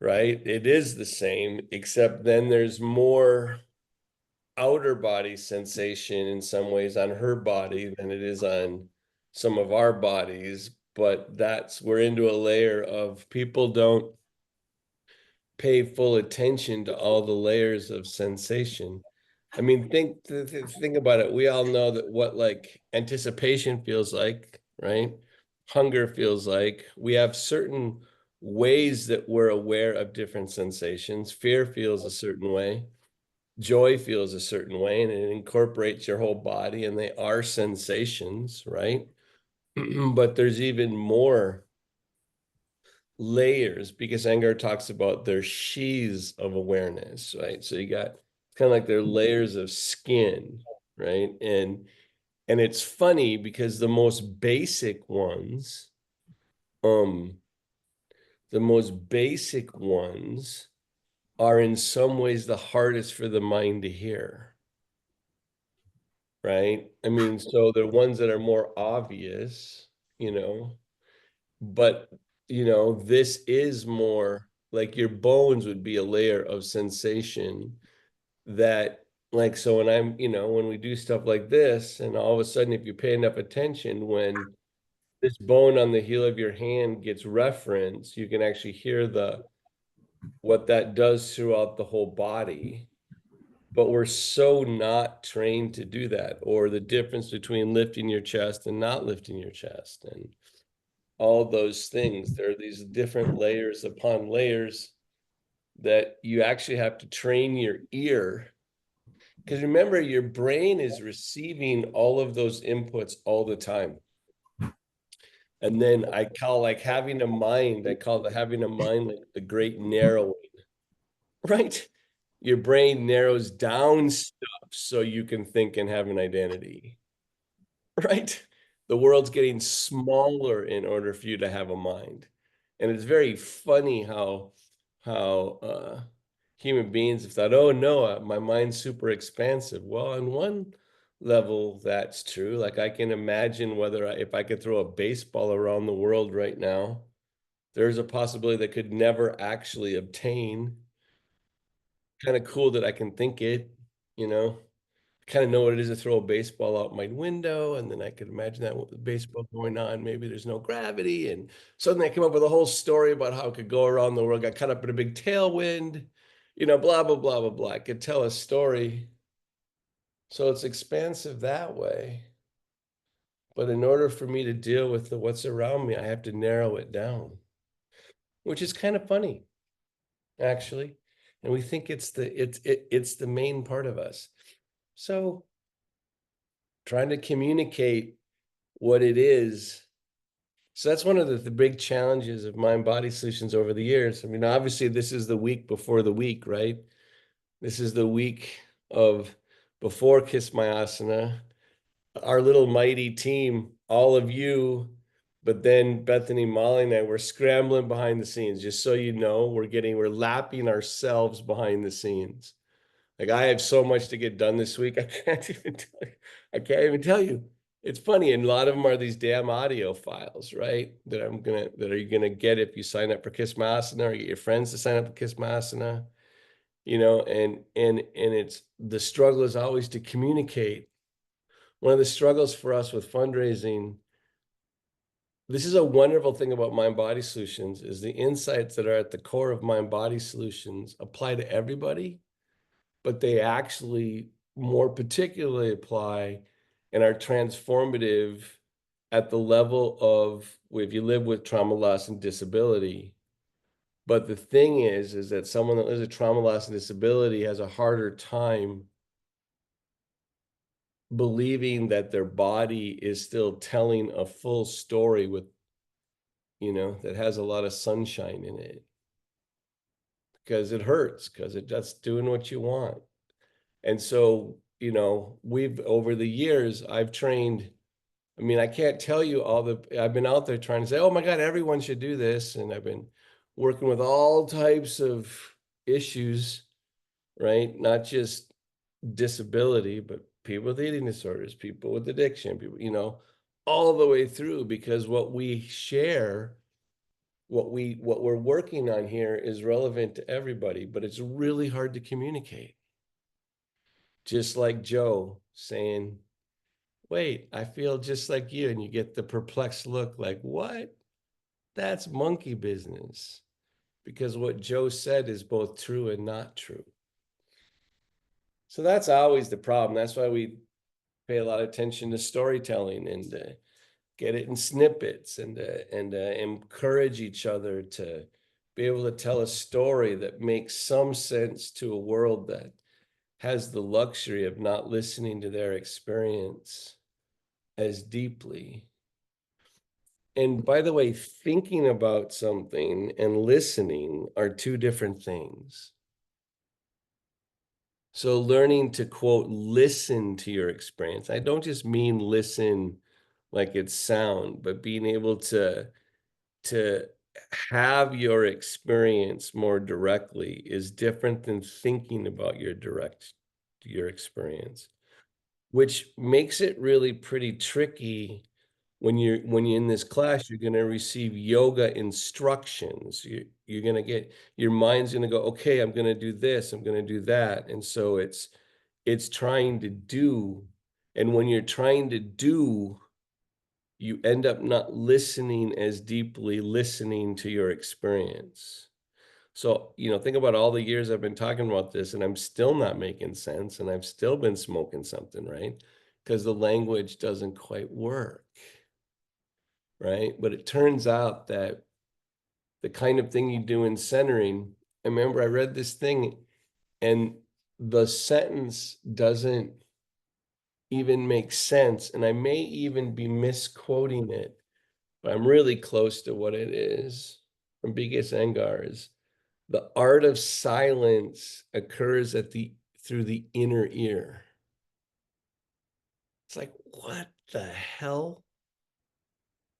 right? It is the same, except then there's more outer body sensation in some ways on her body than it is on some of our bodies. But we're into a layer of people don't pay full attention to all the layers of sensation. I mean, think about it. We all know that what like anticipation feels like, right? Hunger feels like. We have certain ways that we're aware of different sensations. Fear feels a certain way. Joy feels a certain way, and it incorporates your whole body, and they are sensations, right? But there's even more layers because Engar talks about their sheaths of awareness, right? So you got kind of like their layers of skin, right? And it's funny because um, the most basic ones are in some ways the hardest for the mind to hear, right? I mean, so the ones that are more obvious, you know, but this is more like your bones would be a layer of sensation that like so when when we do stuff like this and all of a sudden if you pay enough attention when this bone on the heel of your hand gets referenced, you can actually hear the what that does throughout the whole body. But we're so not trained to do that, or the difference between lifting your chest and not lifting your chest and all those things. There are these different layers upon layers that you actually have to train your ear. Because remember, your brain is receiving all of those inputs all the time. And then I call the having a mind like the great narrowing, right? Your brain narrows down stuff so you can think and have an identity, right? The world's getting smaller in order for you to have a mind. And it's very funny how human beings have thought, oh no, my mind's super expansive. Well, on one level, that's true. Like I can imagine if I could throw a baseball around the world right now, there's a possibility that could never actually obtain. Kind of cool that I can think it, you know kind of know what it is to throw a baseball out my window, and then I could imagine that with the baseball going on, maybe there's no gravity, and suddenly I came up with a whole story about how it could go around the world, got caught up in a big tailwind, blah blah blah blah blah. I could tell a story, so it's expansive that way. But in order for me to deal with what's around me, I have to narrow it down, which is kind of funny, actually. And we think it's the main part of us. So trying to communicate what it is. So that's one of the big challenges of mind body solutions over the years. I mean, obviously, this is the week before the week, right? This is the week of before Kiss My Asana. Our little mighty team, all of you, but then Bethany, Molly, and I were scrambling behind the scenes. Just so you know, we're lapping ourselves behind the scenes. Like I have so much to get done this week. I can't even tell you. It's funny, and a lot of them are these damn audio files, right? That are you gonna get if you sign up for Kissmasana or get your friends to sign up for Kissmasana, and it's the struggle is always to communicate. One of the struggles for us with fundraising, this is a wonderful thing about Mind Body Solutions, is the insights that are at the core of Mind Body Solutions apply to everybody, but they actually more particularly apply and are transformative at the level of if you live with trauma, loss, and disability. But the thing is that someone that lives with trauma, loss, and disability has a harder time believing that their body is still telling a full story that has a lot of sunshine in it because it hurts, because it's just doing what you want. And so, we've over the years, I've trained. I mean, I can't tell you I've been out there trying to say, oh my God, everyone should do this. And I've been working with all types of issues, right? Not just disability, but people with eating disorders, people with addiction, people, all the way through, because what we share what we're working on here is relevant to everybody, but it's really hard to communicate. Just like Joe saying, wait, I feel just like you. And you get the perplexed look like, what? That's monkey business. Because what Joe said is both true and not true. So that's always the problem. That's why we pay a lot of attention to storytelling and get it in snippets and encourage each other to be able to tell a story that makes some sense to a world that has the luxury of not listening to their experience as deeply. And by the way, thinking about something and listening are two different things. So learning to quote, listen to your experience. I don't just mean listen like it's sound, but being able to have your experience more directly is different than thinking about your experience, which makes it really pretty tricky when you're in this class. You're going to receive yoga instructions. You're going to get, your mind's going to go, okay, I'm going to do this, I'm going to do that. And so it's trying to do, and when you're trying to do, you end up not listening as deeply, listening to your experience. So, think about all the years I've been talking about this and I'm still not making sense and I've still been smoking something, right? Because the language doesn't quite work, right? But it turns out that the kind of thing you do in centering, I remember I read this thing and the sentence doesn't even make sense. And I may even be misquoting it, but I'm really close to what it is. From B.K. Sengar is, the art of silence occurs through the inner ear. It's like, what the hell?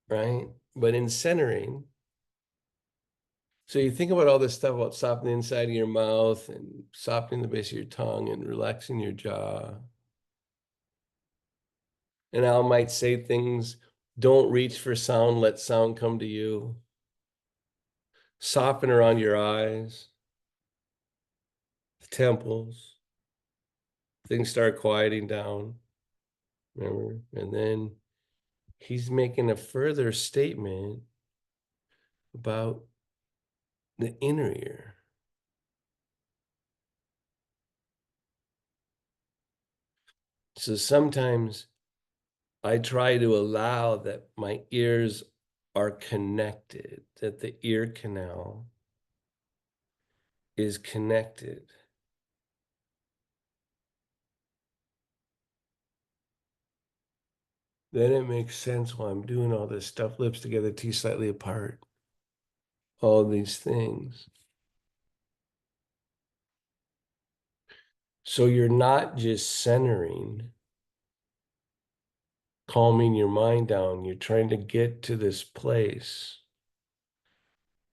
Right? But in centering, so you think about all this stuff about softening the inside of your mouth and softening the base of your tongue and relaxing your jaw. And Al might say things, don't reach for sound, let sound come to you. Soften around your eyes, the temples. Things start quieting down. Remember? And then he's making a further statement about the inner ear. So sometimes I try to allow that my ears are connected, that the ear canal is connected. Then it makes sense why I'm doing all this stuff, lips together, teeth slightly apart, all these things. So you're not just centering, calming your mind down. You're trying to get to this place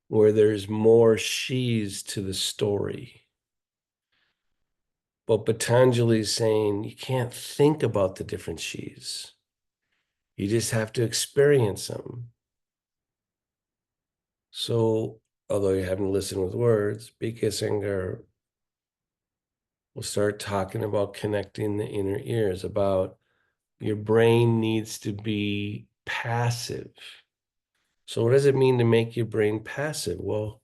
where there's more she's to the story. But Patanjali is saying you can't think about the different she's. You just have to experience them. So, although you're having to listen with words, B.K. Singer will start talking about connecting the inner ears, about your brain needs to be passive. So what does it mean to make your brain passive? Well,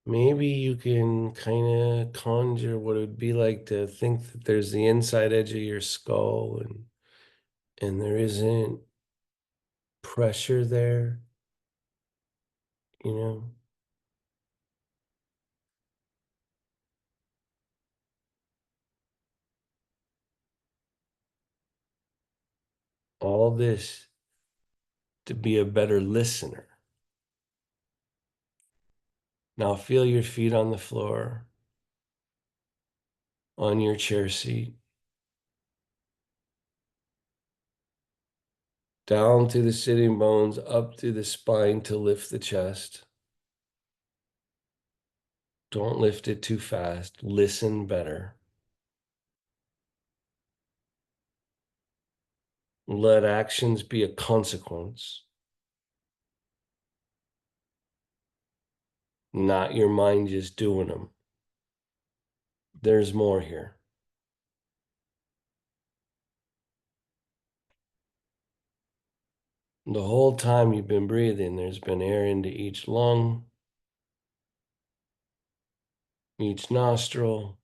maybe you can kind of conjure what it would be like to think that there's the inside edge of your skull and there isn't pressure there, you know? All this to be a better listener. Now feel your feet on the floor, on your chair seat, down through the sitting bones, up through the spine to lift the chest. Don't lift it too fast. Listen better. Let actions be a consequence. not your mind just doing them. There's more here. The whole time you've been breathing, there's been air into each lung, each nostril.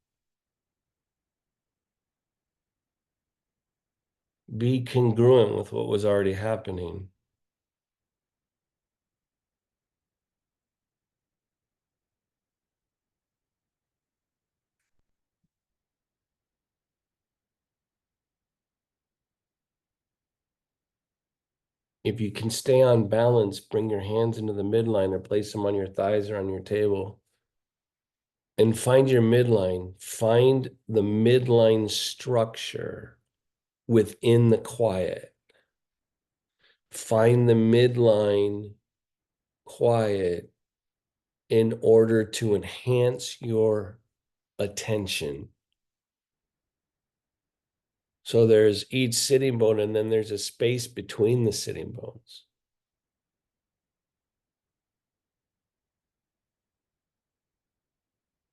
Be congruent with what was already happening. If you can stay on balance, bring your hands into the midline or place them on your thighs or on your table. And find your midline. Find the midline structure within the quiet. Find the midline quiet in order to enhance your attention. So there's each sitting bone, and then there's a space between the sitting bones.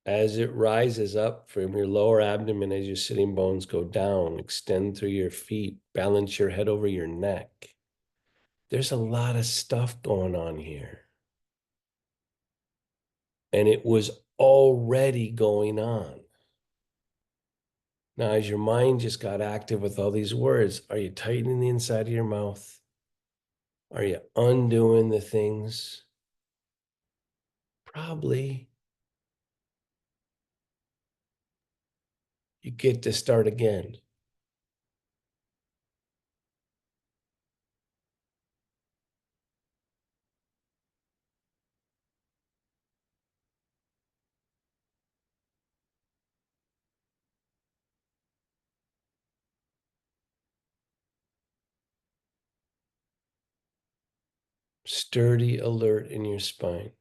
As it rises up from your lower abdomen, as your sitting bones go down, extend through your feet, balance your head over your neck. There's a lot of stuff going on here. And it was already going on. Now, as your mind just got active with all these words, are you tightening the inside of your mouth? Are you undoing the things? Probably. You get to start again. Sturdy alert in your spine.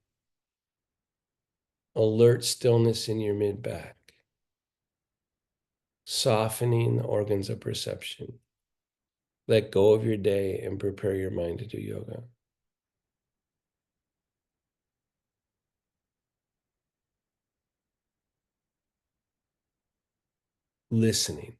Alert stillness in your mid back. Softening the organs of perception. Let go of your day and prepare your mind to do yoga. Listening.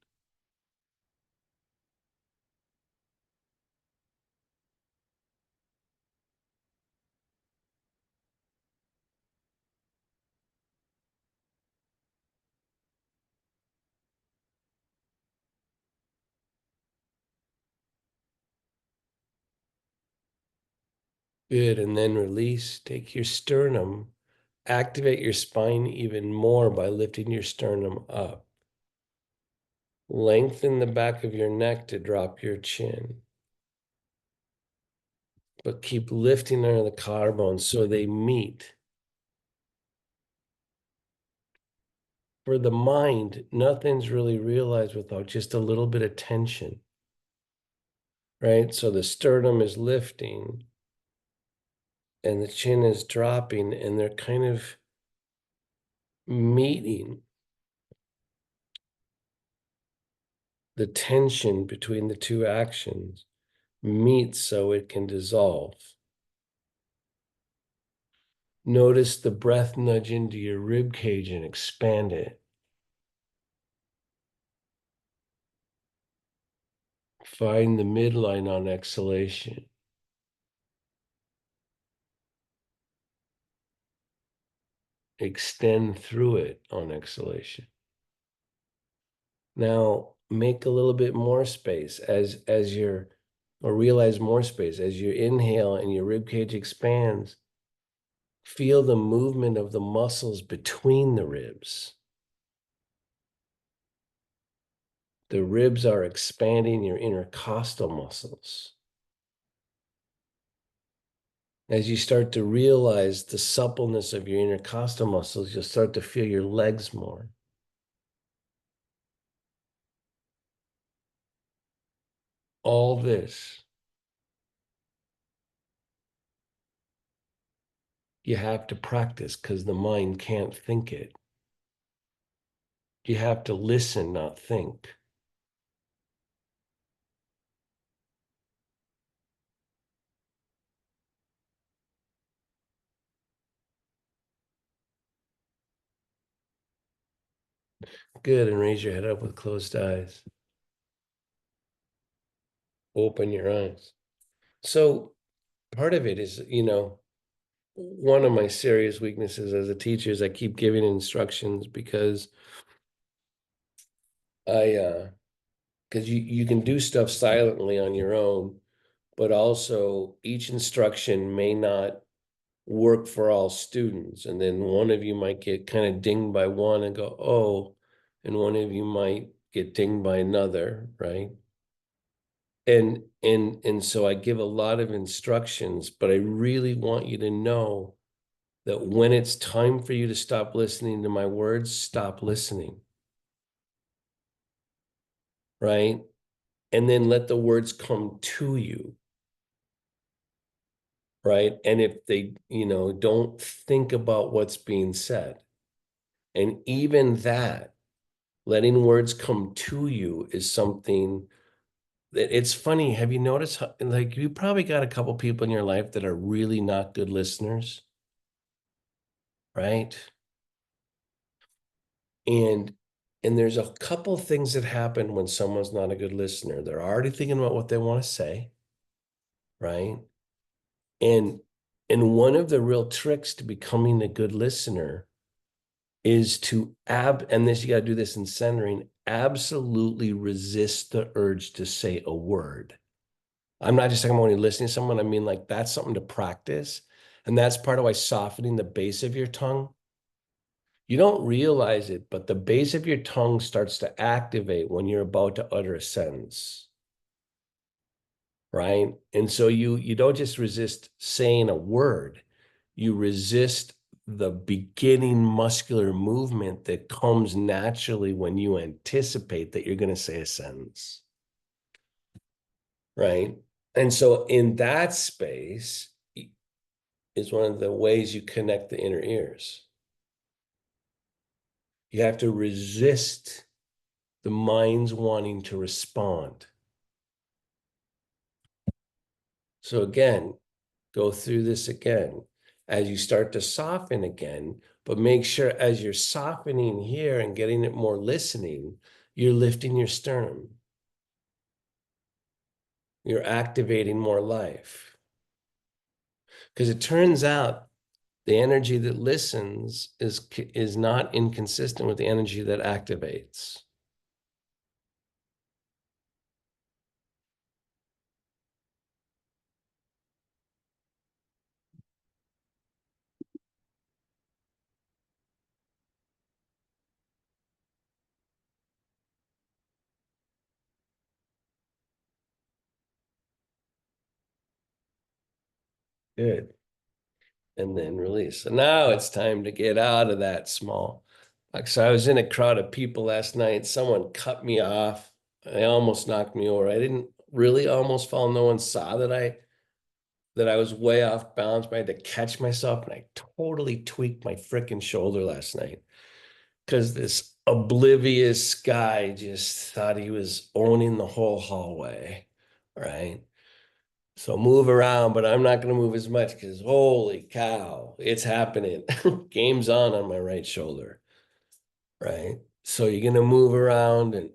Good. And then release. Take your sternum. Activate your spine even more by lifting your sternum up. Lengthen the back of your neck to drop your chin. But keep lifting under the collarbones so they meet. For the mind, nothing's really realized without just a little bit of tension, right? So the sternum is lifting and the chin is dropping, and they're kind of meeting. The tension between the two actions meets so it can dissolve. Notice the breath nudge into your rib cage and expand it. Find the midline on exhalation. Extend through it on exhalation. Now make a little bit more space as you're, or realize more space as you inhale and your rib cage expands. Feel the movement of the muscles between the ribs. The ribs are expanding your intercostal muscles. As you start to realize the suppleness of your intercostal muscles, you'll start to feel your legs more. All this, you have to practice because the mind can't think it. You have to listen, not think. Good. And raise your head up with closed eyes. Open your eyes. So part of it is, one of my serious weaknesses as a teacher is I keep giving instructions because because you can do stuff silently on your own, but also each instruction may not work for all students. And then one of you might get kind of dinged by one and go, oh, and one of you might get dinged by another, right? And so I give a lot of instructions, but I really want you to know that when it's time for you to stop listening to my words, stop listening, right? And then let the words come to you, right? And if they, don't think about what's being said. And even that, letting words come to you is something that it's funny. Have you noticed how, like, you probably got a couple people in your life that are really not good listeners, right? And and there's a couple things that happen when someone's not a good listener. They're already thinking about what they want to say, right? And and one of the real tricks to becoming a good listener is to and this, you got to do this in centering, absolutely resist the urge to say a word. I'm not just talking about when you're listening to someone, I mean, like, that's something to practice. And that's part of why softening the base of your tongue, you don't realize it, but the base of your tongue starts to activate when you're about to utter a sentence, right? And so you don't just resist saying a word, you resist the beginning muscular movement that comes naturally when you anticipate that you're going to say a sentence, right? And so in that space is one of the ways you connect the inner ears. You have to resist the mind's wanting to respond. So again, go through this again as you start to soften again, but make sure as you're softening here and getting it more listening, you're lifting your sternum. You're activating more life. Because it turns out the energy that listens is not inconsistent with the energy that activates. Good. And then release. So now it's time to get out of that small. Like, so I was in a crowd of people last night. Someone cut me off. They almost knocked me over. I didn't really almost fall. No one saw that I was way off balance, but I had to catch myself, and I totally tweaked my freaking shoulder last night because this oblivious guy just thought he was owning the whole hallway, right? So move around, but I'm not going to move as much because holy cow, it's happening. Game's on my right shoulder, right? So you're going to move around and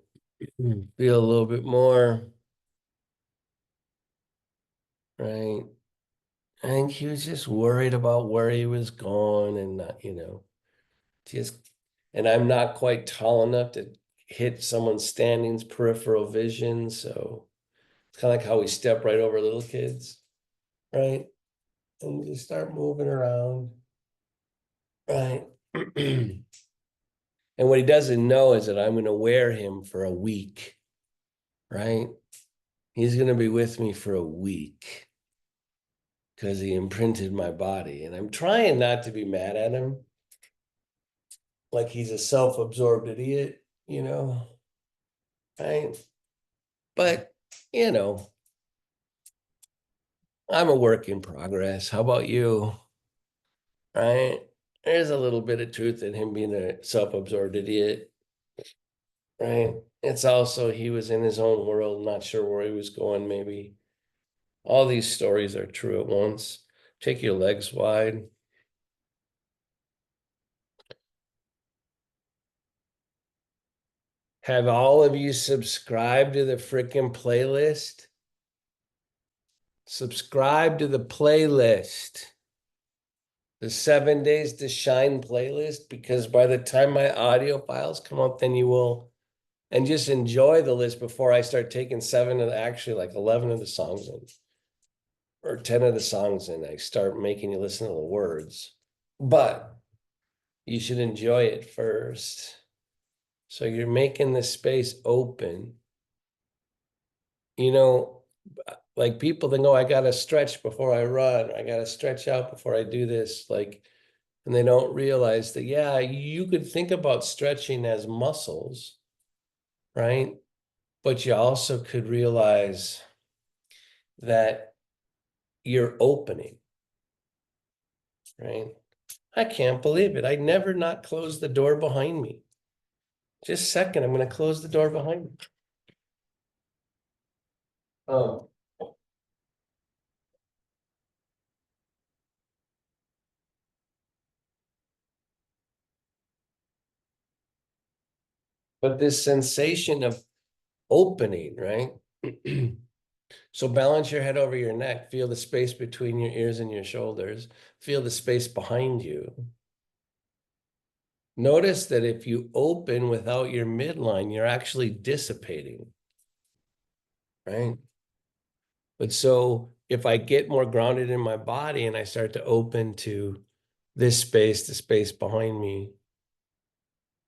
feel a little bit more, right? I think he was just worried about where he was going and not, just, and I'm not quite tall enough to hit someone standing's peripheral vision. So it's kind of like how we step right over little kids, right? And you start moving around, right? And what he doesn't know is that I'm going to wear him for a week, right? He's going to be with me for a week because he imprinted my body. And I'm trying not to be mad at him, like he's a self-absorbed idiot, right? But, you know, I'm a work in progress. How about you? Right? There's a little bit of truth in him being a self-absorbed idiot, right? It's also he was in his own world, not sure where he was going, maybe. All these stories are true at once. Take your legs wide. Have all of you subscribed to the freaking playlist? Subscribe to the playlist, the 7 Days to Shine playlist, because by the time my audio files come out, then you will, and just enjoy the list before I start taking actually like 11 of the songs in, or 10 of the songs in. I start making you listen to the words, but you should enjoy it first. So you're making the space open. You know, like people think, oh, I gotta stretch before I run. I gotta stretch out before I do this. Like, and they don't realize that, yeah, you could think about stretching as muscles, right? But you also could realize that you're opening, right? I can't believe it. I never not closed the door behind me. Just a second, I'm going to close the door behind me. Um, but this sensation of opening, right? So balance your head over your neck. Feel the space between your ears and your shoulders. Feel the space behind you. Notice that if you open without your midline, you're actually dissipating, right? But so if I get more grounded in my body and I start to open to this space, the space behind me,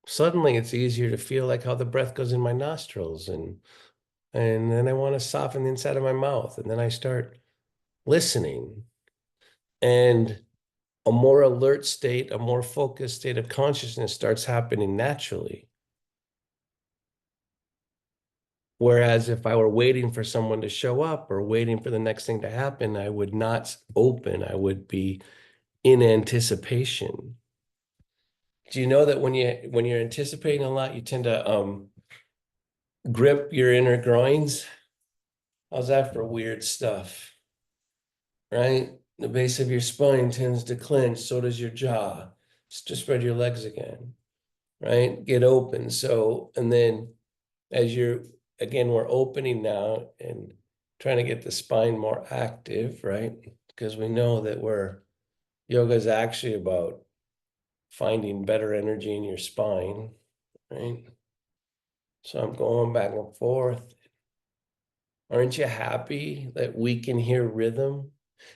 suddenly it's easier to feel like how the breath goes in my nostrils, and then I want to soften the inside of my mouth, and then I start listening, and a more alert state, a more focused state of consciousness starts happening naturally. Whereas if I were waiting for someone to show up or waiting for the next thing to happen, I would not open. I would be in anticipation. Do you know that when you're anticipating a lot, you tend to grip your inner groins? How's that for weird stuff? Right? The base of your spine tends to clench, so does your jaw. Just spread your legs again, right? Get open. So, and then as again, we're opening now and trying to get the spine more active, right? Because we know that yoga is actually about finding better energy in your spine, right? So I'm going back and forth. Aren't you happy that we can hear rhythm?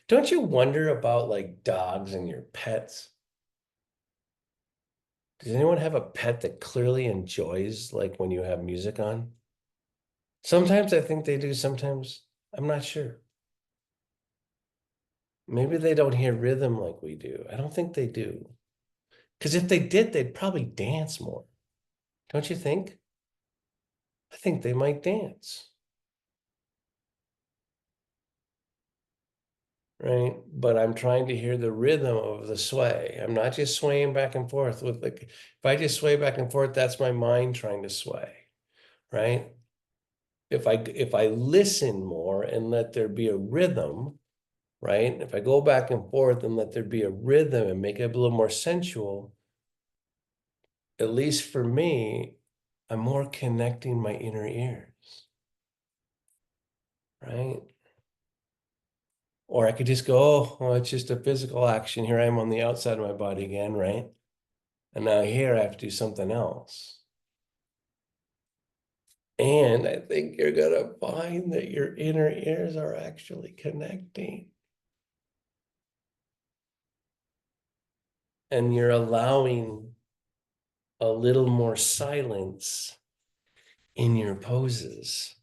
Don't you wonder about like dogs and your pets? Does anyone have a pet that clearly enjoys like when you have music on? Sometimes I think they do, sometimes I'm not sure. Maybe they don't hear rhythm like we do. I don't think they do. Because if they did, they'd probably dance more. Don't you think? I think they might dance, right? But I'm trying to hear the rhythm of the sway. I'm not just swaying back and forth with like, if I just sway back and forth, that's my mind trying to sway, right? If I listen more and let there be a rhythm, right? If I go back and forth and let there be a rhythm and make it a little more sensual, at least for me, I'm more connecting my inner ears, right? Or I could just go, oh, well, it's just a physical action. Here I am on the outside of my body again, right? And now here I have to do something else. And I think you're going to find that your inner ears are actually connecting. And you're allowing a little more silence in your poses.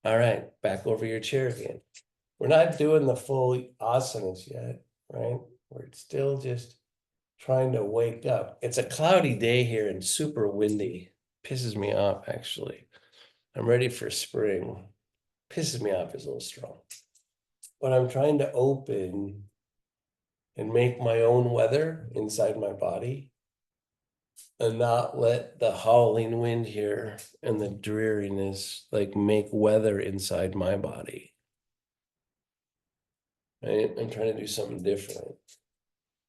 All right, back over your chair again. We're not doing the full asanas yet, right? We're still just trying to wake up. It's a cloudy day here and super windy. Pisses me off, actually. I'm ready for spring. Pisses me off is a little strong. But I'm trying to open and make my own weather inside my body and not let the howling wind here and the dreariness like make weather inside my body. Right? I'm trying to do something different.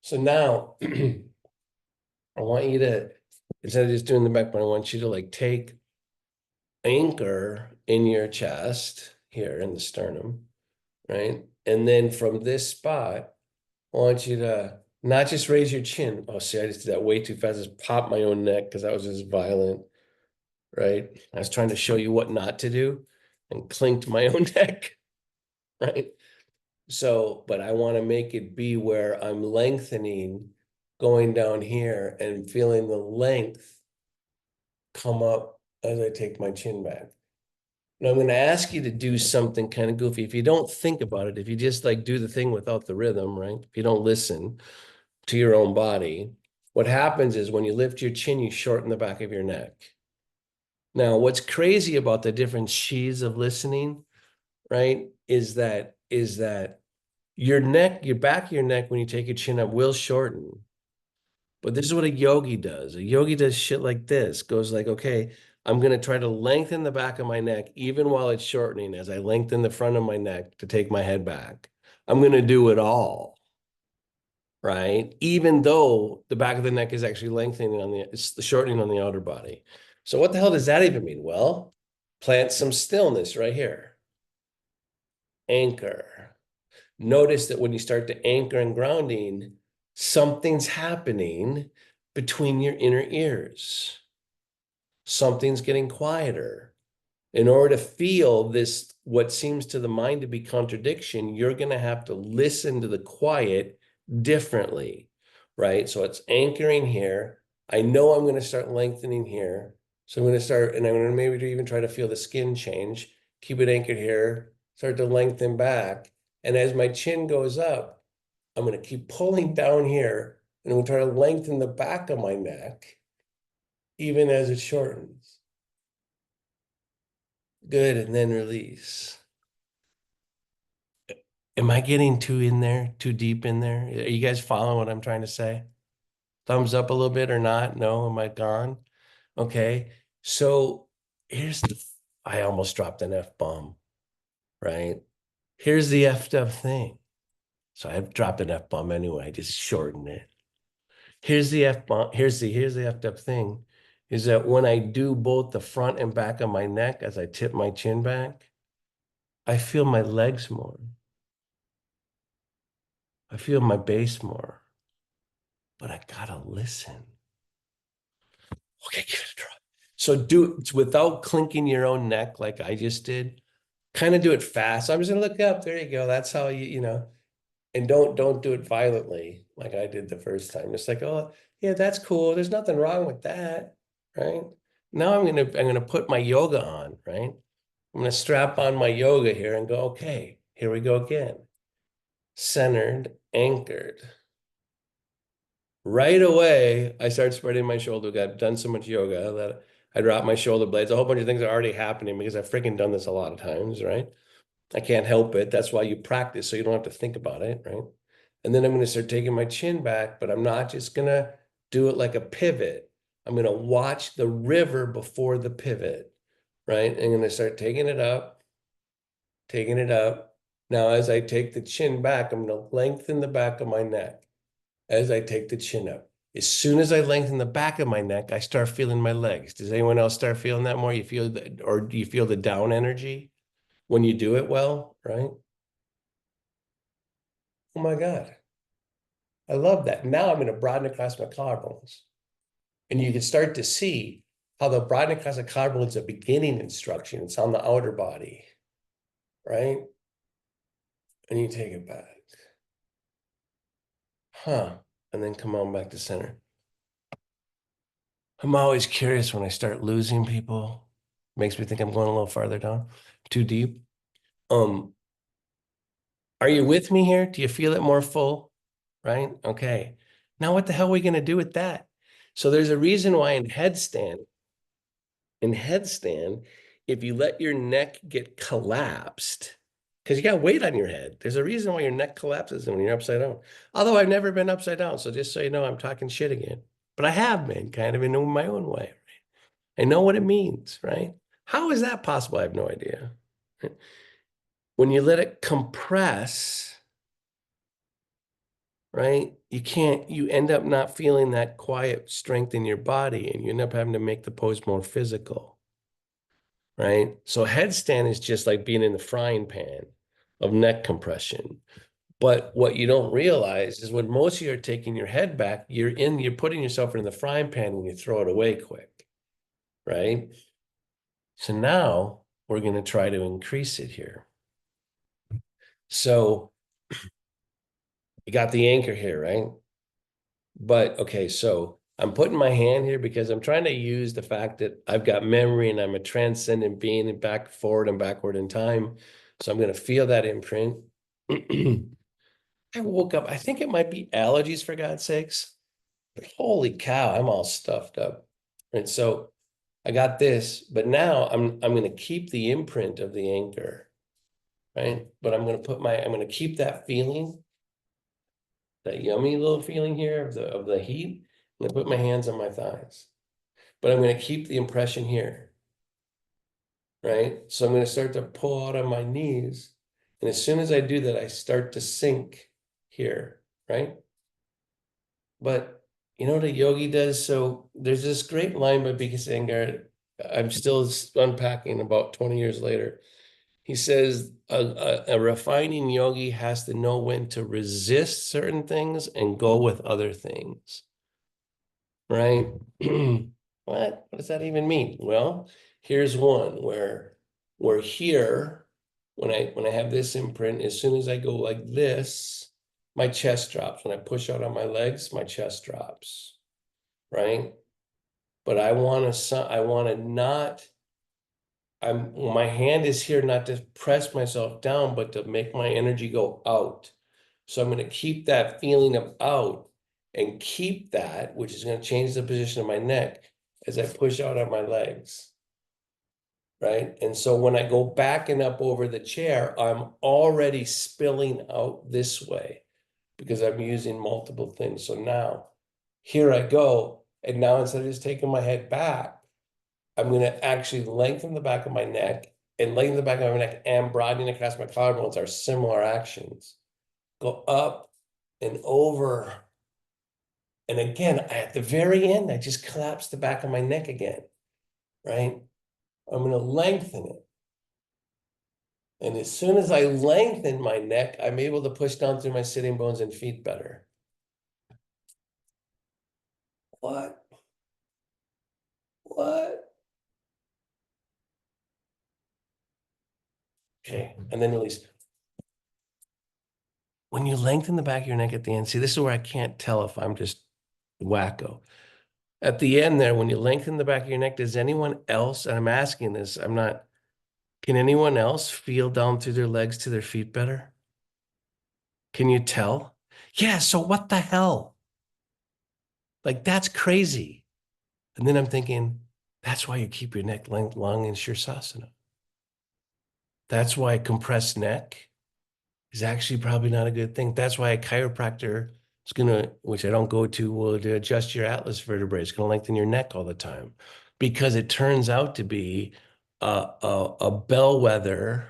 So now I want you to, instead of just doing the back bend, I want you to like take anchor in your chest here in the sternum, right? And then from this spot, I want you to not just raise your chin. Oh, see, I just did that way too fast. I just popped my own neck because that was just violent, right? I was trying to show you what not to do and clinked my own neck, right? So, but I want to make it be where I'm lengthening, going down here and feeling the length come up as I take my chin back. Now I'm going to ask you to do something kind of goofy. If you don't think about it, if you just like do the thing without the rhythm, right? If you don't listen to your own body, what happens is when you lift your chin, you shorten the back of your neck. Now, what's crazy about the different sheaths of listening, right, is that your neck, your back of your neck, when you take your chin up, will shorten. But this is what a yogi does. A yogi does shit like this, goes like, okay, I'm going to try to lengthen the back of my neck, even while it's shortening, as I lengthen the front of my neck to take my head back. I'm going to do it all, right? Even though the back of the neck is actually lengthening it's the shortening on the outer body. So what the hell does that even mean? Well, plant some stillness right here. Anchor. Notice that when you start to anchor and grounding, something's happening between your inner ears. Something's getting quieter. In order to feel this, what seems to the mind to be contradiction, you're going to have to listen to the quiet differently, right? So it's anchoring here. I know I'm going to start lengthening here. So I'm going to start, and I'm going to maybe even try to feel the skin change. Keep it anchored here, start to lengthen back. And as my chin goes up, I'm going to keep pulling down here, and I'm going to try to lengthen the back of my neck, even as it shortens. Good, and then release. Am I getting too in there, too deep in there? Are you guys following what I'm trying to say? Thumbs up a little bit or not? No, am I gone? Okay. So here's the, I almost dropped an F-bomb, right? Here's the effed up thing. So I've dropped an F-bomb anyway, I just shortened it. Here's the F-bomb, here's the effed up thing, is that when I do both the front and back of my neck as I tip my chin back, I feel my legs more. I feel my base more, but I gotta listen. Okay, give it a try. So do it's without clinking your own neck like I just did. Kind of do it fast. I'm just gonna look up. There you go. That's how and don't do it violently like I did the first time. It's like, oh yeah, that's cool. There's nothing wrong with that, right? Now I'm gonna put my yoga on, right? I'm gonna strap on my yoga here and go, okay, here we go again. Centered, anchored. Right away, I started spreading my shoulder. I've done so much yoga that I dropped my shoulder blades. A whole bunch of things are already happening because I've freaking done this a lot of times, right? I can't help it. That's why you practice so you don't have to think about it, right? And then I'm going to start taking my chin back, but I'm not just going to do it like a pivot. I'm going to watch the river before the pivot, right? And I'm going to start taking it up, taking it up. Now, as I take the chin back, I'm going to lengthen the back of my neck as I take the chin up. As soon as I lengthen the back of my neck, I start feeling my legs. Does anyone else start feeling that more? You feel the, or do you feel the down energy when you do it well, right? Oh my God. I love that. Now I'm going to broaden across my collarbones. And you can start to see how the broadening across the collarbones is a beginning instruction. It's on the outer body, right? And you take it back. Huh. And then come on back to center. I'm always curious when I start losing people. Makes me think I'm going a little farther down, too deep. Um, are you with me here? Do you feel it more full? Right? Okay. Now what the hell are we going to do with that? So there's a reason why in headstand, if you let your neck get collapsed, because you got weight on your head, there's a reason why your neck collapses when you're upside down. Although I've never been upside down, so just so you know, I'm talking shit again. But I have been kind of in my own way. I know what it means, right? How is that possible? I have no idea. When you let it compress, right? You end up not feeling that quiet strength in your body and you end up having to make the pose more physical. right? So headstand is just like being in the frying pan of neck compression. But what you don't realize is when most of you are taking your head back, you're putting yourself in the frying pan when you throw it away quick, right? So now we're going to try to increase it here. So you got the anchor here, right? But okay, so I'm putting my hand here because I'm trying to use the fact that I've got memory and I'm a transcendent being and back, forward, and backward in time. So I'm going to feel that imprint. I woke up, I think it might be allergies for God's sakes. But holy cow, I'm all stuffed up. And so I got this, but now I'm going to keep the imprint of the anchor, right? But I'm going to keep that feeling, that yummy little feeling here of the heat. I'm going to put my hands on my thighs, but I'm going to keep the impression here, right? So I'm going to start to pull out on my knees. And as soon as I do that, I start to sink here, right? But you know what a yogi does? So there's this great line by B.K. Iyengar. I'm still unpacking about 20 years later. He says a refining yogi has to know when to resist certain things and go with other things, right? What? What does that even mean? Well, here's one where we're here. When I have this imprint, as soon as I go like this, my chest drops. When I push out on my legs, my chest drops, right? But I want to not, my hand is here not to press myself down, but to make my energy go out. So I'm going to keep that feeling of out and keep that, which is going to change the position of my neck as I push out on my legs, right? And so when I go back and up over the chair, I'm already spilling out this way because I'm using multiple things. So now here I go. And now instead of just taking my head back, I'm going to actually lengthen the back of my neck, and lengthen the back of my neck and broadening across my collarbones are similar actions. Go up and over. And again, at the very end, I just collapse the back of my neck again, right? I'm going to lengthen it. And as soon as I lengthen my neck, I'm able to push down through my sitting bones and feet better. What? What? Okay. And then release. When you lengthen the back of your neck at the end, see, this is where I can't tell if I'm just wacko. At the end there, when you lengthen the back of your neck, does anyone else, and I'm asking this, I'm not, can anyone else feel down through their legs to their feet better? Can you tell? Yeah, so what the hell? Like, that's crazy. And then I'm thinking, that's why you keep your neck long in Shirsasana. That's why a compressed neck is actually probably not a good thing. That's why a chiropractor is going to, which I don't go to, will adjust your atlas vertebrae. It's going to lengthen your neck all the time because it turns out to be a bellwether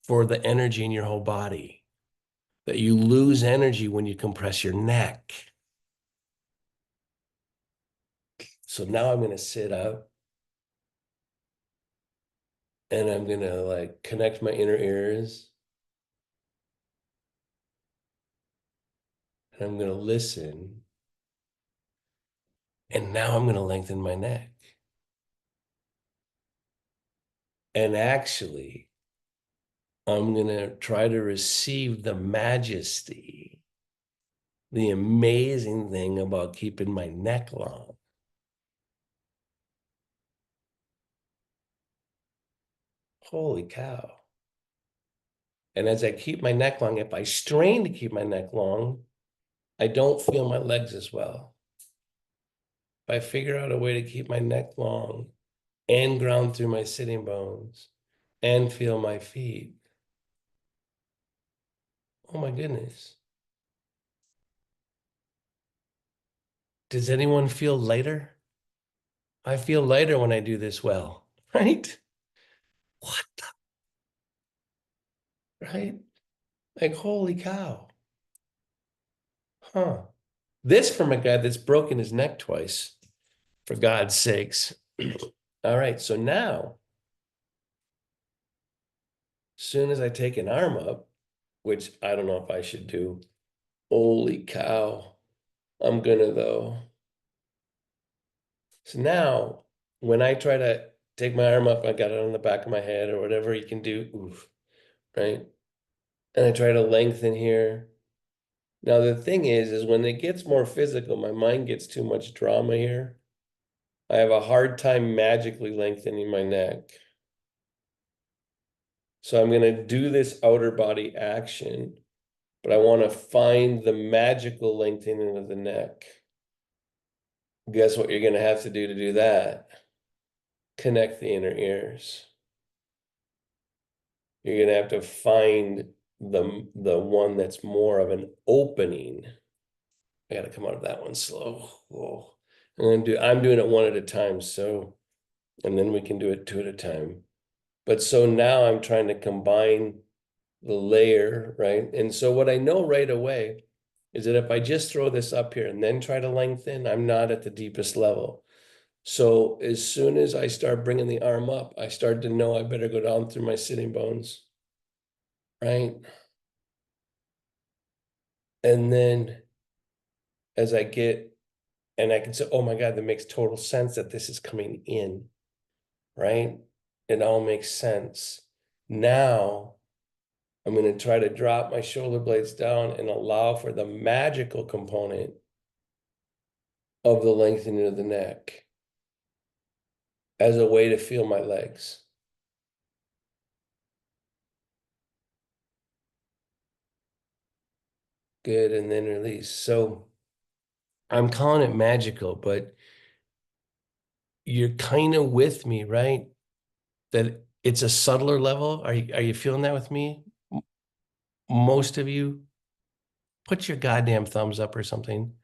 for the energy in your whole body, that you lose energy when you compress your neck. So now I'm going to sit up and I'm going to like connect my inner ears and I'm going to listen. And now I'm going to lengthen my neck. And actually, I'm going to try to receive the majesty, the amazing thing about keeping my neck long. Holy cow. And as I keep my neck long, if I strain to keep my neck long, I don't feel my legs as well. If I figure out a way to keep my neck long and ground through my sitting bones and feel my feet, oh my goodness. Does anyone feel lighter? I feel lighter when I do this well, right? What right? Like, holy cow. Huh. This from a guy that's broken his neck twice, for God's sakes. All right, so now Soon as I take an arm up, which I don't know if I should do. Holy cow. I'm gonna though. So now when I try to take my arm up, I got it on the back of my head or whatever you can do. Oof, right? And I try to lengthen here. Now the thing is when it gets more physical, my mind gets too much drama here. I have a hard time magically lengthening my neck. So I'm going to do this outer body action, but I want to find the magical lengthening of the neck. Guess what you're going to have to do that? Connect the inner ears. You're going to have to find the one that's more of an opening. I got to come out of that one slow. Whoa. I'm doing it one at a time. So, and then we can do it two at a time. But so now I'm trying to combine the layer, right? And so what I know right away is that if I just throw this up here and then try to lengthen, I'm not at the deepest level. So as soon as I start bringing the arm up, I start to know I better go down through my sitting bones, right? And then as I get, and I can say, oh my God, that makes total sense that this is coming in, right? It all makes sense. Now I'm going to try to drop my shoulder blades down and allow for the magical component of the lengthening of the neck as a way to feel my legs. Good, and then release. So I'm calling it magical, but you're kind of with me, right? That it's a subtler level. Are you feeling that with me? Most of you, put your goddamn thumbs up or something,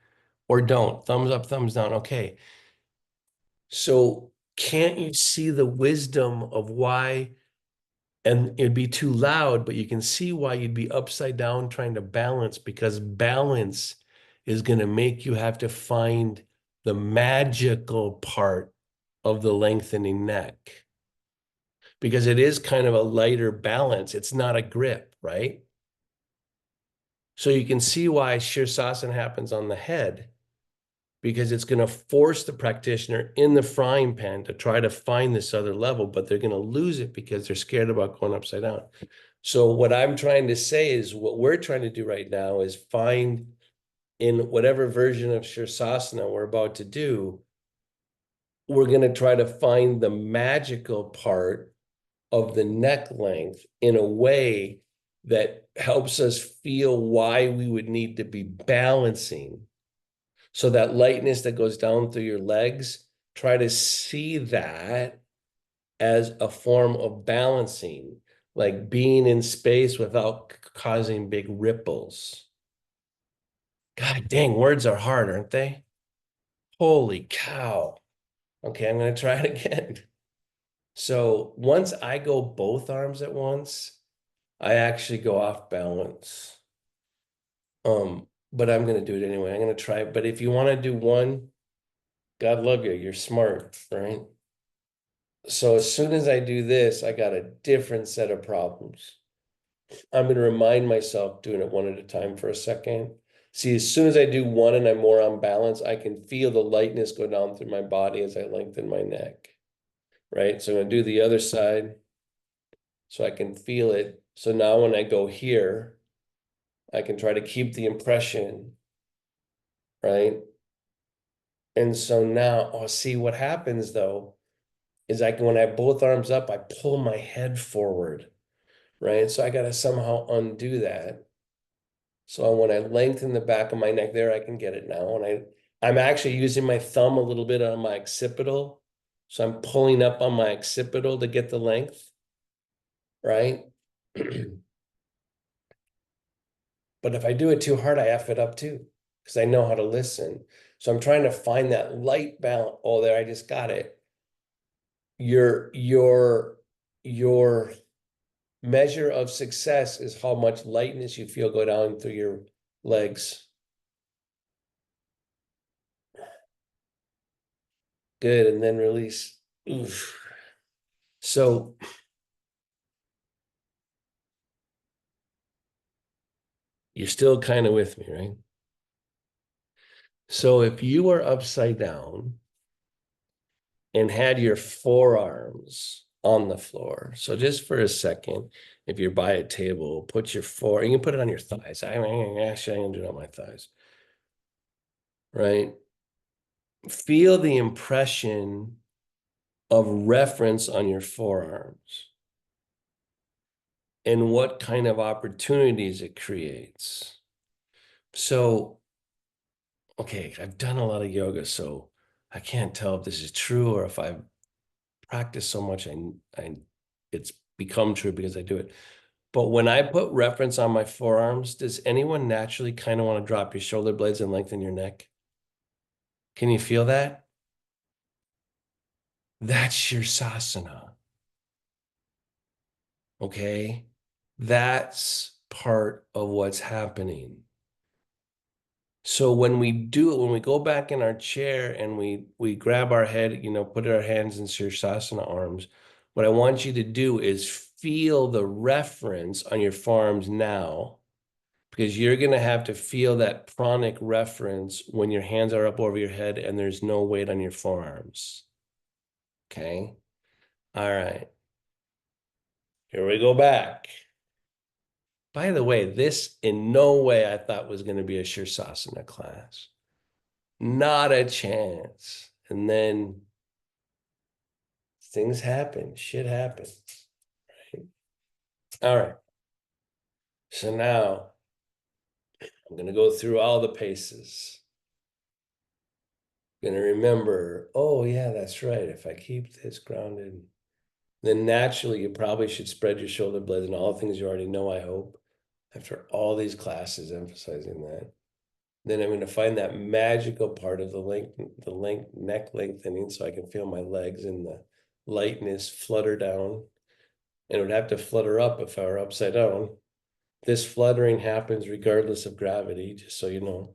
or don't. Thumbs up, thumbs down. Okay. So can't you see the wisdom of why? And it'd be too loud, but you can see why you'd be upside down trying to balance, because balance is going to make you have to find the magical part of the lengthening neck, because it is kind of a lighter balance. It's not a grip, right? So you can see why Shirsasana happens on the head, because it's going to force the practitioner in the frying pan to try to find this other level, but they're going to lose it because they're scared about going upside down. So what I'm trying to say is what we're trying to do right now is find in whatever version of Shirsasana we're about to do, we're going to try to find the magical part of the neck length in a way that helps us feel why we would need to be balancing. So that lightness that goes down through your legs, try to see that as a form of balancing, like being in space without causing big ripples. God dang, words are hard, aren't they? Holy cow. Okay, I'm going to try it again. So once I go both arms at once, I actually go off balance. But I'm going to do it anyway. I'm going to try it. But if you want to do one, God love you, you're smart, right? So as soon as I do this, I got a different set of problems. I'm going to remind myself doing it one at a time for a second. See, as soon as I do one and I'm more on balance, I can feel the lightness go down through my body as I lengthen my neck, right? So I'm going to do the other side so I can feel it. So now when I go here, I can try to keep the impression, right? And so now, oh, see what happens though, is I can, when I have both arms up, I pull my head forward, right? So I got to somehow undo that. So when I lengthen the back of my neck there, I can get it now. And I'm actually using my thumb a little bit on my occipital. So I'm pulling up on my occipital to get the length, right? But if I do it too hard, I F it up too, because I know how to listen. So I'm trying to find that light balance. Oh, there, I just got it. Your measure of success is how much lightness you feel go down through your legs. Good, and then release. Oof. So You're still kind of with me, right? So if you were upside down and had your forearms on the floor, so just for a second, if you're by a table, put your you can put it on your thighs. Actually, I'm gonna do it on my thighs, right? Feel the impression of reference on your forearms and what kind of opportunities it creates. So, okay, I've done a lot of yoga, so I can't tell if this is true or if I've practiced so much, I it's become true because I do it. But when I put reference on my forearms, does anyone naturally kind of want to drop your shoulder blades and lengthen your neck? Can you feel that? That's your sasana. Okay. That's part of what's happening. So when we do it, when we go back in our chair and we grab our head, put our hands in Sirsasana arms, what I want you to do is feel the reference on your forearms now, because you're going to have to feel that pranic reference when your hands are up over your head and there's no weight on your forearms. Okay. All right. Here we go back. By the way, this in no way I thought was going to be a Sirsasana class. Not a chance. And then things happen, shit happens. Right? All right. So now I'm going to go through all the paces. Going to remember, oh, yeah, that's right. If I keep this grounded, then naturally you probably should spread your shoulder blades and all the things you already know, I hope, after all these classes emphasizing that. Then I'm going to find that magical part of the neck lengthening so I can feel my legs and the lightness flutter down. And it would have to flutter up if I were upside down. This fluttering happens regardless of gravity, just so you know.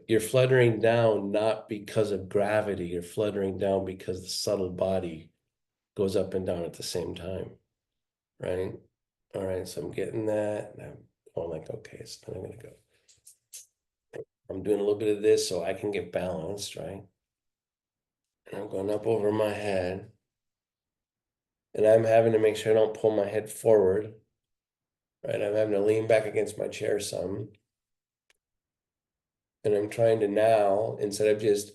You're fluttering down not because of gravity, you're fluttering down because the subtle body goes up and down at the same time, right? All right, so I'm getting that. And I'm going like, okay, so then I'm going to go. I'm doing a little bit of this so I can get balanced, right? And I'm going up over my head. And I'm having to make sure I don't pull my head forward, right? I'm having to lean back against my chair some. And I'm trying to now, instead of just,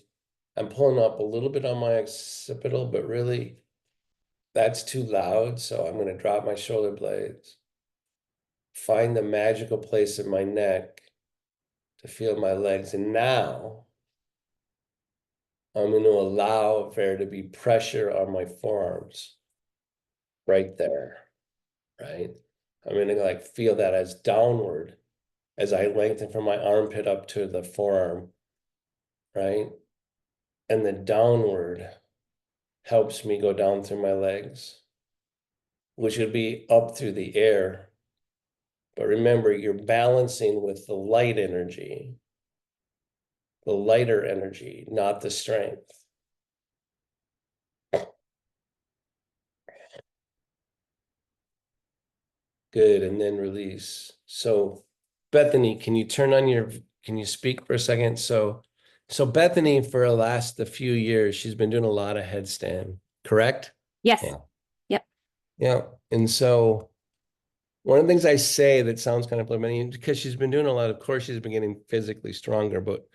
I'm pulling up a little bit on my occipital, but really that's too loud. So I'm going to drop my shoulder blades, find the magical place in my neck to feel my legs. And now I'm going to allow there to be pressure on my forearms right there, right? I'm going to like feel that as downward as I lengthen from my armpit up to the forearm, right? And the downward helps me go down through my legs, which would be up through the air. But remember, you're balancing with the light energy, the lighter energy, not the strength. Good, and then release. So, Bethany, can you speak for a second? So Bethany, for the few years, she's been doing a lot of headstand, correct? Yes. Yeah. Yep. Yeah. And so one of the things I say that sounds kind of preliminary, because she's been doing a lot, of course, she's been getting physically stronger, but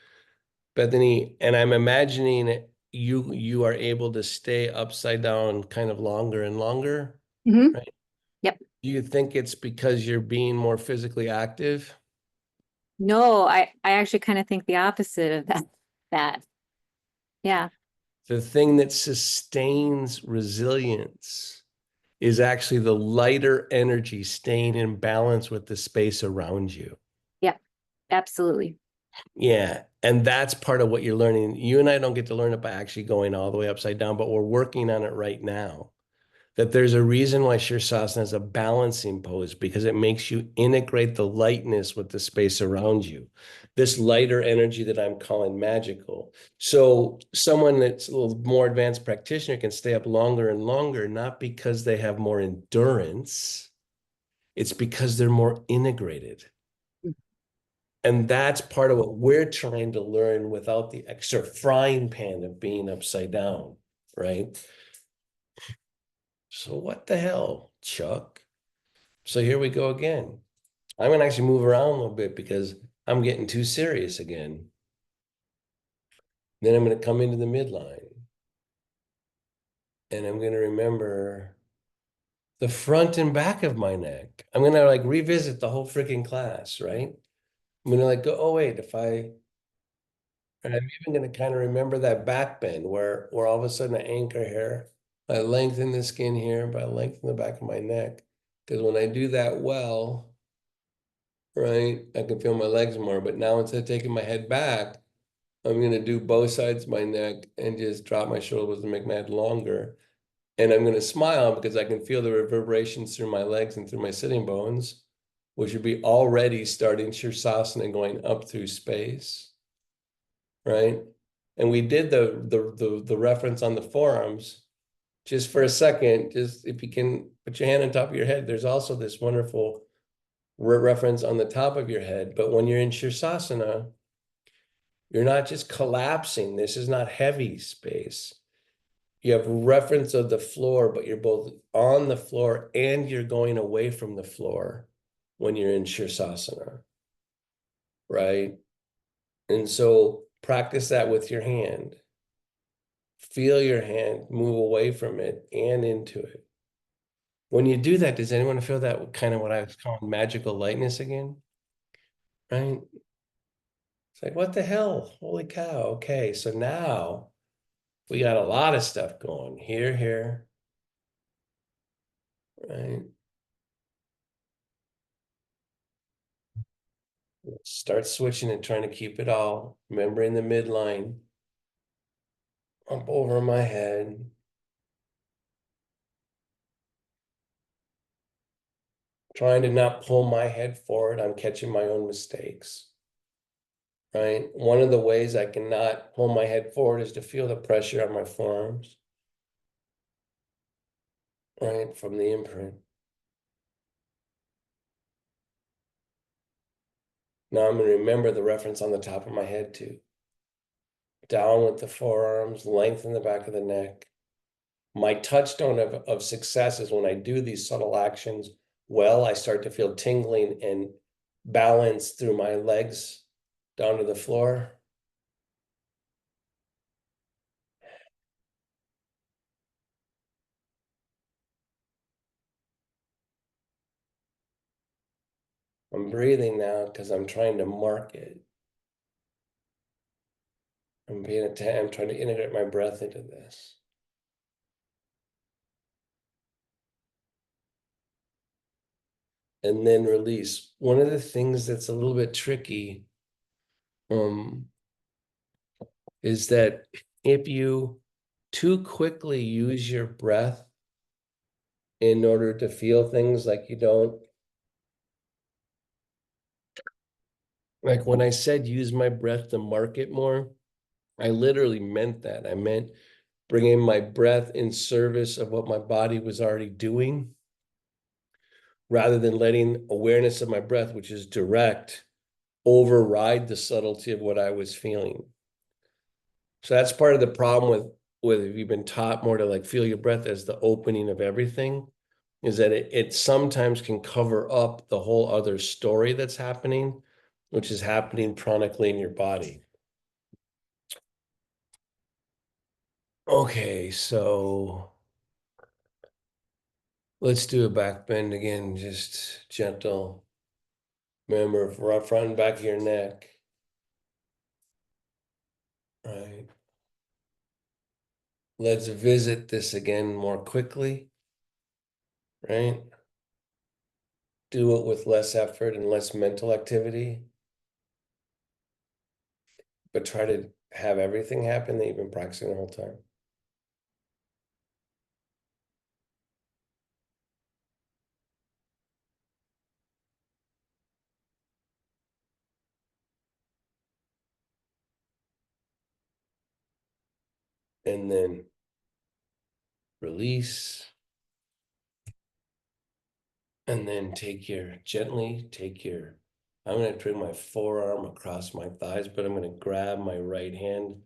Bethany, and I'm imagining you are able to stay upside down kind of longer and longer, Hmm. right? Yep. Do you think it's because you're being more physically active? No, I actually kind of think the opposite of that. That. Yeah. The thing that sustains resilience is actually the lighter energy staying in balance with the space around you. Yep. Absolutely. Yeah. And that's part of what you're learning. You and I don't get to learn it by actually going all the way upside down, but we're working on it right now. That there's a reason why Sirsasana is a balancing pose, because it makes you integrate the lightness with the space around you. This lighter energy that I'm calling magical. So someone that's a little more advanced practitioner can stay up longer and longer, not because they have more endurance, it's because they're more integrated. And that's part of what we're trying to learn without the extra frying pan of being upside down, right? So what the hell, Chuck? So here we go again. I'm gonna actually move around a little bit because I'm getting too serious again. Then I'm gonna come into the midline and I'm gonna remember the front and back of my neck. I'm gonna like revisit the whole freaking class, right? I'm gonna like go, oh wait, and I'm even gonna kind of remember that back bend where all of a sudden I anchor here. I lengthen the skin here, but I lengthen the back of my neck. Because when I do that well, right, I can feel my legs more. But now instead of taking my head back, I'm gonna do both sides of my neck and just drop my shoulders and make my head longer. And I'm gonna smile because I can feel the reverberations through my legs and through my sitting bones, which would be already starting Shirsasana going up through space, right? And we did the reference on the forearms just for a second. Just if you can put your hand on top of your head, there's also this wonderful reference on the top of your head. But when you're in Shirsasana, you're not just collapsing. This is not heavy space. You have reference of the floor, but you're both on the floor and you're going away from the floor when you're in Shirsasana, right? And so practice that with your hand. Feel your hand move away from it and into it. When you do that, does anyone feel that kind of what I was calling magical lightness again? Right? It's like, what the hell? Holy cow. Okay, so now we got a lot of stuff going here, right? Start switching and trying to keep it all, remembering the midline, up over my head. Trying to not pull my head forward. I'm catching my own mistakes, right? One of the ways I cannot pull my head forward is to feel the pressure on my forearms, right? From the imprint. Now I'm going to remember the reference on the top of my head too. Down with the forearms, lengthen the back of the neck. My touchstone of success is when I do these subtle actions well, I start to feel tingling and balance through my legs down to the floor. I'm breathing now because I'm trying to mark it. I'm trying to integrate my breath into this. And then release. One of the things that's a little bit tricky um, is that if you too quickly use your breath in order to feel things like you don't, like when I said use my breath to mark it more, I literally meant that. I meant bringing my breath in service of what my body was already doing rather than letting awareness of my breath, which is direct, override the subtlety of what I was feeling. So that's part of the problem with if you've been taught more to like feel your breath as the opening of everything, is that it sometimes can cover up the whole other story that's happening, which is happening chronically in your body. Okay, so let's do a back bend again, just gentle. Remember, front and back of your neck. Right. Let's visit this again more quickly, right? Do it with less effort and less mental activity, but try to have everything happen that you've been practicing the whole time. And then release. And then gently take your I'm gonna bring my forearm across my thighs, but I'm gonna grab my right hand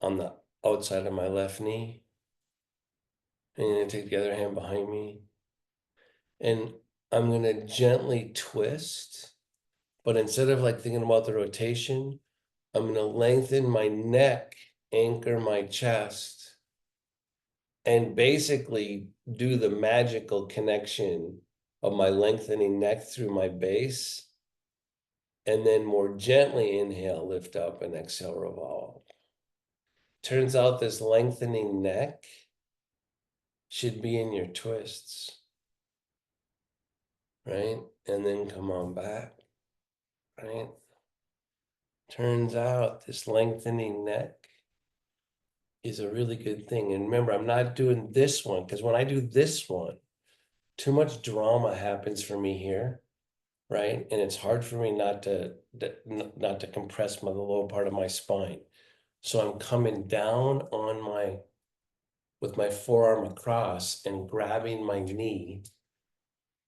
on the outside of my left knee. And I'm gonna take the other hand behind me. And I'm gonna gently twist, but instead of like thinking about the rotation, I'm gonna lengthen my neck, anchor my chest, and basically do the magical connection of my lengthening neck through my base. And then more gently inhale, lift up, and exhale, revolve. Turns out this lengthening neck should be in your twists, right? And then come on back, right? Turns out this lengthening neck is a really good thing. And remember, I'm not doing this one because when I do this one, too much drama happens for me here, right? And it's hard for me not to compress the lower part of my spine. So I'm coming down on my with my forearm across and grabbing my knee.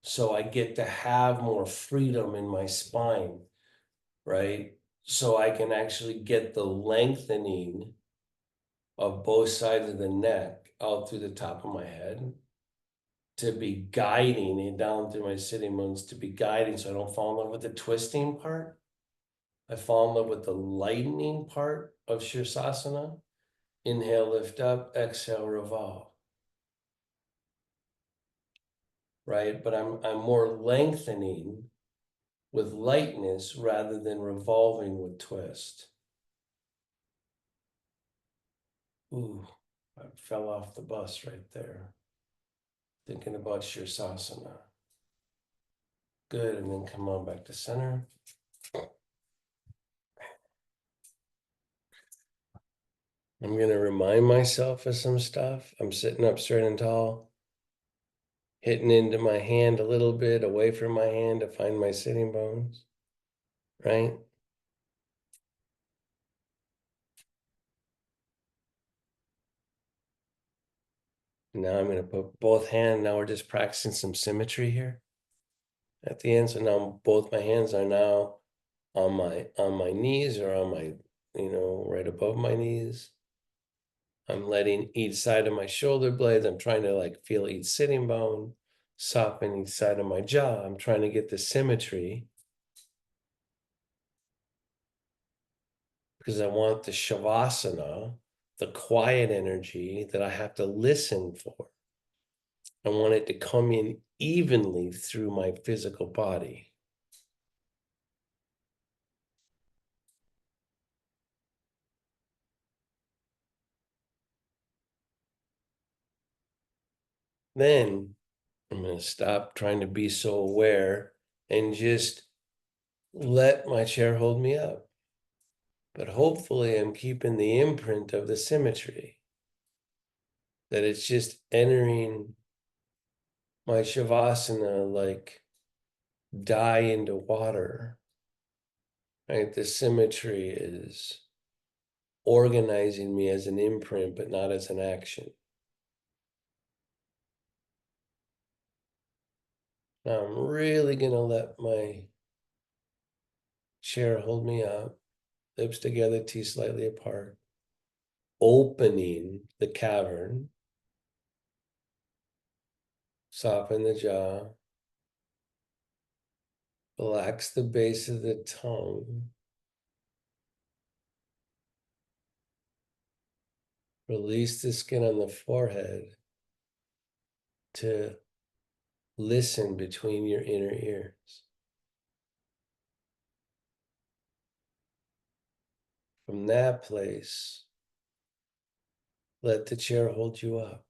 So I get to have more freedom in my spine, right? So I can actually get the lengthening of both sides of the neck out through the top of my head to be guiding and down through my sitting bones to be guiding so I don't fall in love with the twisting part. I fall in love with the lightening part of Shirsasana. Inhale, lift up, exhale, revolve. Right? But I'm more lengthening with lightness rather than revolving with twist. Ooh, I fell off the bus right there. Thinking about Shirsasana. Good, and then come on back to center. I'm gonna remind myself of some stuff. I'm sitting up straight and tall, hitting into my hand a little bit, away from my hand to find my sitting bones, right? Now I'm gonna put both hands, now we're just practicing some symmetry here at the end. So now both my hands are now on my knees or on my, right above my knees. I'm letting each side of my shoulder blades, I'm trying to like feel each sitting bone, soften each side of my jaw. I'm trying to get the symmetry because I want the shavasana, the quiet energy that I have to listen for. I want it to come in evenly through my physical body. Then I'm going to stop trying to be so aware and just let my chair hold me up. But hopefully I'm keeping the imprint of the symmetry, that it's just entering my shavasana like dye into water, right? The symmetry is organizing me as an imprint, but not as an action. Now I'm really going to let my chair hold me up, lips together, teeth slightly apart, opening the cavern, soften the jaw, relax the base of the tongue, release the skin on the forehead to listen between your inner ears. From that place, let the chair hold you up.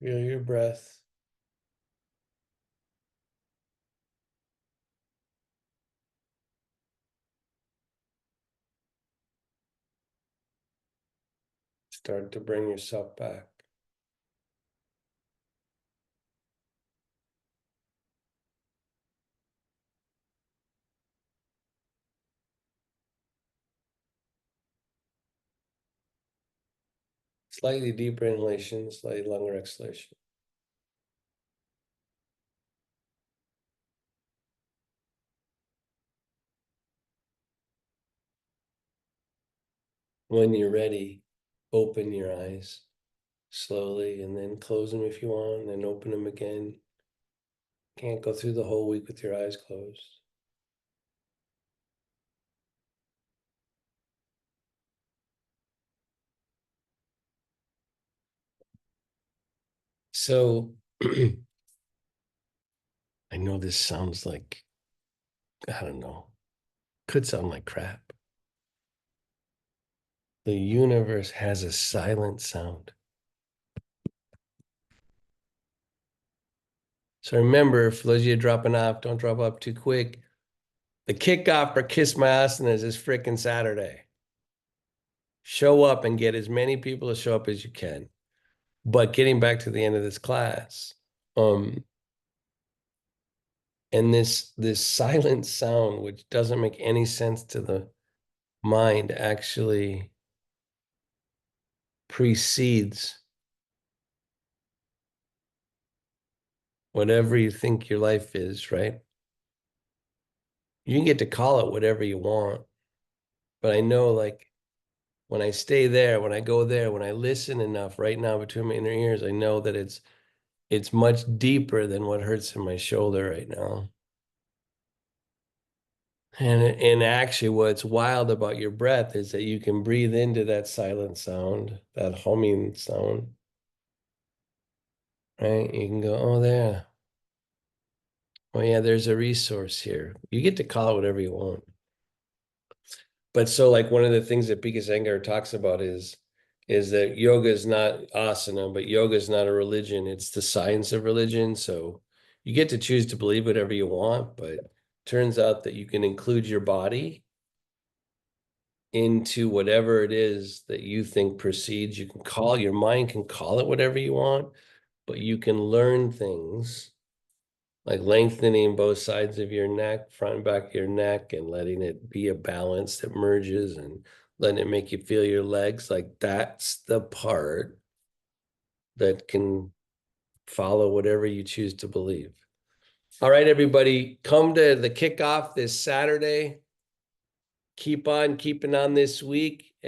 Feel your breath. Start to bring yourself back. Slightly deeper inhalation, slightly longer exhalation. When you're ready, open your eyes slowly and then close them if you want, and then open them again. Can't go through the whole week with your eyes closed. So I know this sounds like, I don't know, could sound like crap. The universe has a silent sound. So remember, for those of you dropping off, don't drop off too quick. The kickoff for Kiss My Asana is this freaking Saturday. Show up and get as many people to show up as you can. But getting back to the end of this class, and this silent sound, which doesn't make any sense to the mind, actually precedes whatever you think your life is, right? You can get to call it whatever you want, but I know, like, when I stay there, when I go there, when I listen enough right now between my inner ears, I know that it's much deeper than what hurts in my shoulder right now. And actually, what's wild about your breath is that you can breathe into that silent sound, that humming sound, right? You can go, oh, there. Oh, yeah, there's a resource here. You get to call it whatever you want. But so, like, one of the things that Pika Sengar talks about is that yoga is not asana, but yoga is not a religion. It's the science of religion. So you get to choose to believe whatever you want, but turns out that you can include your body into whatever it is that you think precedes. You can call, your mind can call it whatever you want, but you can learn things like lengthening both sides of your neck, front and back of your neck, and letting it be a balance that merges, and letting it make you feel your legs. Like, that's the part that can follow whatever you choose to believe. All right, everybody, come to the kickoff this Saturday. Keep on keeping on this week.